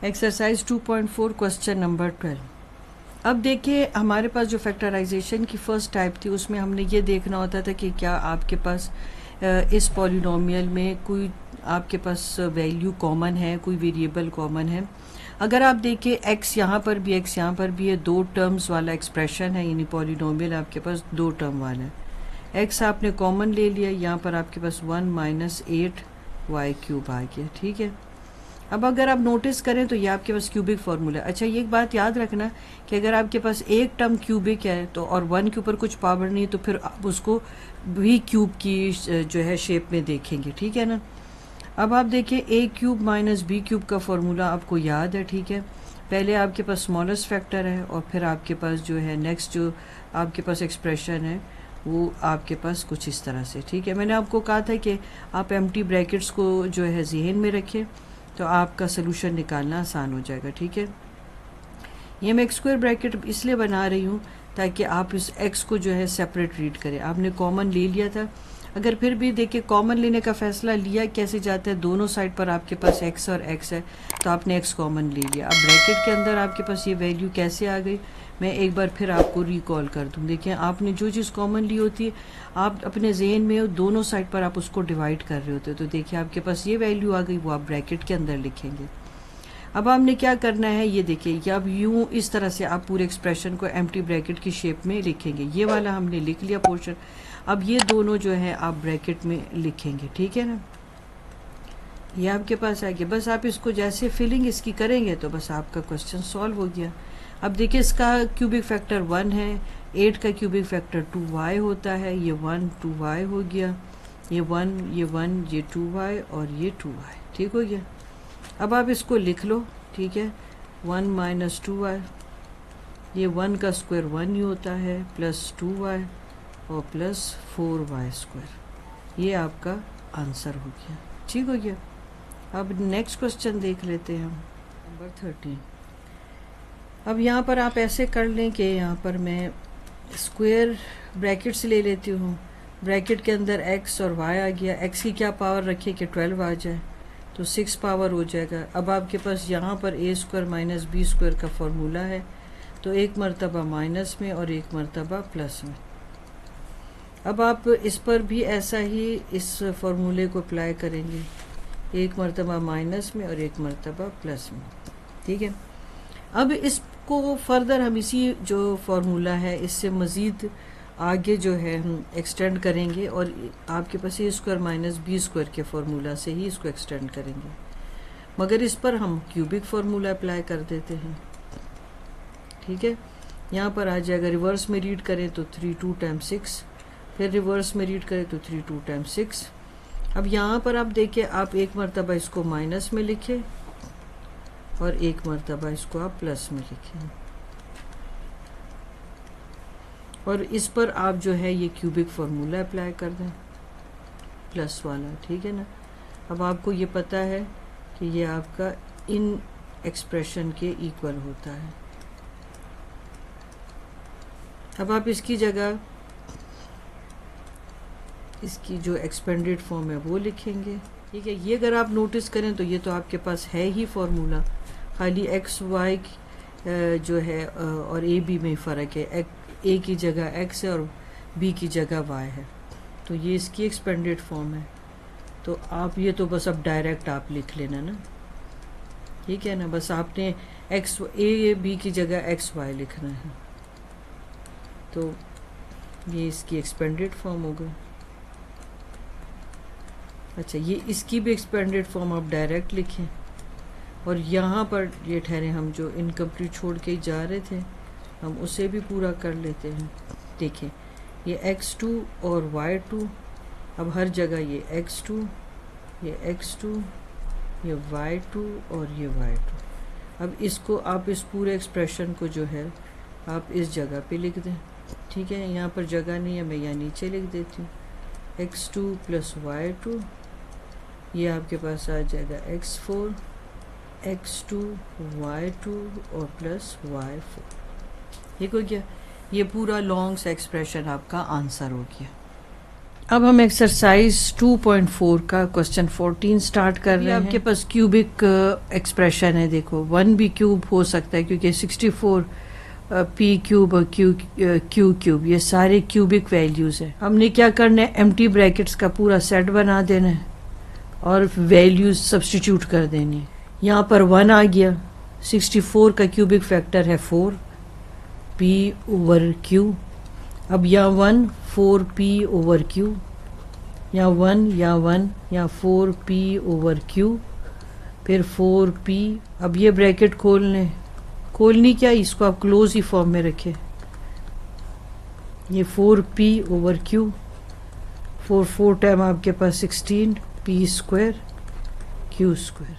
Exercise 2.4 question number 12। अब देखिए हमारे पास जो फैक्टराइजेशन की फ़र्स्ट टाइप थी उसमें हमने ये देखना होता था कि क्या आपके पास इस पॉलिनोमियल में कोई आपके पास वैल्यू कॉमन है, कोई वेरिएबल कॉमन है। अगर आप देखिए x यहाँ पर भी x यहाँ पर भी है, दो टर्म्स वाला एक्सप्रेशन है, यानी पॉलिनोमियल आपके पास दो टर्म वाला है। x आपने कॉमन ले लिया, यहाँ पर आपके पास 1 माइनस 8y³ आ गया। ठीक है, अब अगर आप नोटिस करें तो ये आपके पास क्यूबिक फार्मूला है। अच्छा, ये एक बात याद रखना कि अगर आपके पास एक टर्म क्यूबिक है तो और 1 के ऊपर कुछ पावर नहीं तो फिर आप उसको भी क्यूब की जो है शेप में देखेंगे। ठीक है ना। अब आप देखिए a³ माइनस b³ का फार्मूला आपको याद है। ठीक है, पहले आपके पास स्मॉलेस्ट फैक्टर है और फिर आपके पास जो है नेक्स्ट जो आपके पास एक्सप्रेशन है वो आपके पास कुछ इस तरह से। ठीक है, मैंने आपको कहा था कि आप एम्प्टी ब्रैकेट्स को जो है जहन में रखें तो आपका सोल्यूशन निकालना आसान हो जाएगा। ठीक है, ये मैं स्क्वायर ब्रैकेट इसलिए बना रही हूँ ताकि आप इस x को जो है सेपरेट रीड करें। आपने कॉमन ले लिया था, अगर फिर भी देखिए कॉमन लेने का फ़ैसला लिया कैसे जाता है, दोनों साइड पर आपके पास x और x है तो आपने x कॉमन ले लिया। अब ब्रैकेट के अंदर आपके पास ये वैल्यू कैसे आ गई, मैं एक बार फिर आपको रिकॉल कर दूँ। देखिए आपने जो चीज़ कॉमन ली होती है आप अपने जहन में दोनों साइड पर आप उसको डिवाइड कर रहे होते हो, तो देखिए आपके पास ये वैल्यू आ गई, वो आप ब्रैकेट के अंदर लिखेंगे। अब आपने क्या करना है, ये देखिए कि अब यूँ इस तरह से आप पूरे एक्सप्रेशन को एम्प्टी ब्रैकेट की शेप में लिखेंगे। ये वाला हमने लिख लिया पोर्शन, अब ये दोनों जो है आप ब्रैकेट में लिखेंगे। ठीक है ना, ये आपके पास आ गया। बस आप इसको जैसे फिलिंग इसकी करेंगे तो बस आपका क्वेश्चन सॉल्व हो गया। अब देखिए इसका क्यूबिक फैक्टर 1 है, 8 का क्यूबिक फैक्टर 2y होता है, ये 1 2y हो गया, ये 1 ये 1 ये 2y और ये 2y। ठीक हो गया, अब आप इसको लिख लो। ठीक है, 1 माइनस 2y, ये 1 का स्क्वायर 1 ही होता है, प्लस 2y और प्लस 4y²। ये आपका आंसर हो गया। ठीक हो गया, अब नेक्स्ट क्वेश्चन देख लेते हैं हम, नंबर 13। अब यहाँ पर आप ऐसे कर लें कि यहाँ पर मैं स्क्वायर ब्रैकेट्स ले लेती हूँ, ब्रैकेट के अंदर x और y आ गया। x की क्या पावर रखिए कि 12 आ जाए तो 6 पावर हो जाएगा। अब आपके पास यहाँ पर a² माइनस b² का फार्मूला है, तो एक मरतबा माइनस में और एक मरतबा प्लस में। अब आप इस पर भी ऐसा ही इस फार्मूले को अप्लाई करेंगे, एक मरतबा माइनस में और एक मरतबा प्लस में। ठीक है, अब इसको फर्दर हम इसी जो फार्मूला है इससे मज़ीद आगे जो है हम एक्सटेंड करेंगे और आपके पास a² माइनस b² के फार्मूला से ही इसको एक्सटेंड करेंगे, मगर इस पर हम क्यूबिक फार्मूला अप्लाई कर देते हैं। ठीक है, यहाँ पर आ जाएगा, रिवर्स में रीड करें तो 3 2 टाइम्स 6, फिर रिवर्स में रीड करें तो 3 2 टाइम्स 6। अब यहाँ पर आप देखिए, आप एक मरतबा इसको माइनस में लिखें और एक मरतबा इसको आप प्लस में लिखें, और इस पर आप जो है ये क्यूबिक फार्मूला अप्लाई कर दें, प्लस वाला। ठीक है ना, अब आपको ये पता है कि ये आपका इन एक्सप्रेशन के इक्वल होता है। अब आप इसकी जगह इसकी जो एक्सपेंडेड फॉर्म है वो लिखेंगे। ठीक है, ये अगर आप नोटिस करें तो ये तो आपके पास है ही फार्मूला, खाली एक्स वाई जो है और ए बी में फ़र्क है, ए की जगह x है और b की जगह y है, तो ये इसकी एक्सपेंडेड फॉर्म है। तो आप ये तो बस अब डायरेक्ट आप लिख लेना ना। ठीक है ना, बस आपने x a b की जगह x y लिखना है, तो ये इसकी एक्सपेंडेड फॉर्म हो गई। अच्छा, ये इसकी भी एक्सपेंडेड फॉर्म आप डायरेक्ट लिखें, और यहाँ पर ये ठहरे हम जो इनकम्प्लीट छोड़ के जा रहे थे हम उसे भी पूरा कर लेते हैं। देखें, ये x2 और y2, अब हर जगह ये x2 ये x2 ये y2 और ये y2। अब इसको आप इस पूरे एक्सप्रेशन को जो है आप इस जगह पे लिख दें। ठीक है, यहाँ पर जगह नहीं है, मैं यहाँ नीचे लिख देती हूँ, x2 प्लस y2, ये आपके पास आ जाएगा x4 x2 y2 और प्लस y4। ठीक हो गया, ये पूरा लॉन्ग सा एक्सप्रेशन आपका आंसर हो गया। अब हम एक्सरसाइज 2.4 का क्वेश्चन 14 स्टार्ट कर रहे हैं। आपके पास क्यूबिक एक्सप्रेशन है, देखो 1 भी क्यूब हो सकता है क्योंकि 64 पी क्यूब और क्यू क्यूब ये सारे क्यूबिक वैल्यूज हैं। हमने क्या करना है, एम्प्टी ब्रैकेट्स का पूरा सेट बना देना है और वैल्यूज सब्स्टिट्यूट कर देनी है। यहाँ पर 1 आ गया, 64 का क्यूबिक फैक्टर है 4 पी ओवर क्यू। अब यहाँ 1 4 पी ओवर क्यू, यहाँ 1 यहाँ 1 यहाँ 4 पी ओवर क्यू, फिर 4 पी। अब ये ब्रैकेट खोलनी क्या, इसको आप क्लोज ही फॉर्म में रखें। ये 4 पी ओवर क्यू, 4 टाइम आपके पास 16 पी स्क्वायर क्यू स्क्वायर।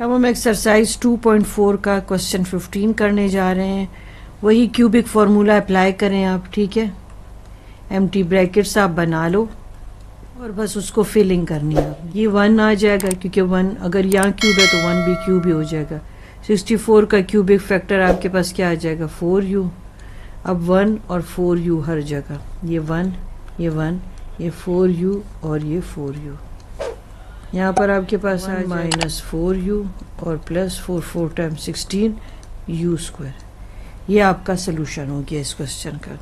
अब हम एक्सरसाइज 2.4 का क्वेश्चन 15 करने जा रहे हैं। वही क्यूबिक फार्मूला अप्लाई करें आप, ठीक है। एम्प्टी ब्रैकेट्स आप बना लो और बस उसको फिलिंग करनी है। ये 1 आ जाएगा क्योंकि 1 अगर यहाँ क्यूब है तो 1 भी क्यूब ही हो जाएगा। 64 का क्यूबिक फैक्टर आपके पास क्या आ जाएगा 4u। अब 1 और 4u हर जगह, ये 1 ये 1 ये 4u और ये 4u। यहाँ पर आपके पास आ माइनस 4u और प्लस 4 टाइम 16 u स्क्वायर। ये आपका सोल्यूशन हो गया इस क्वेश्चन का।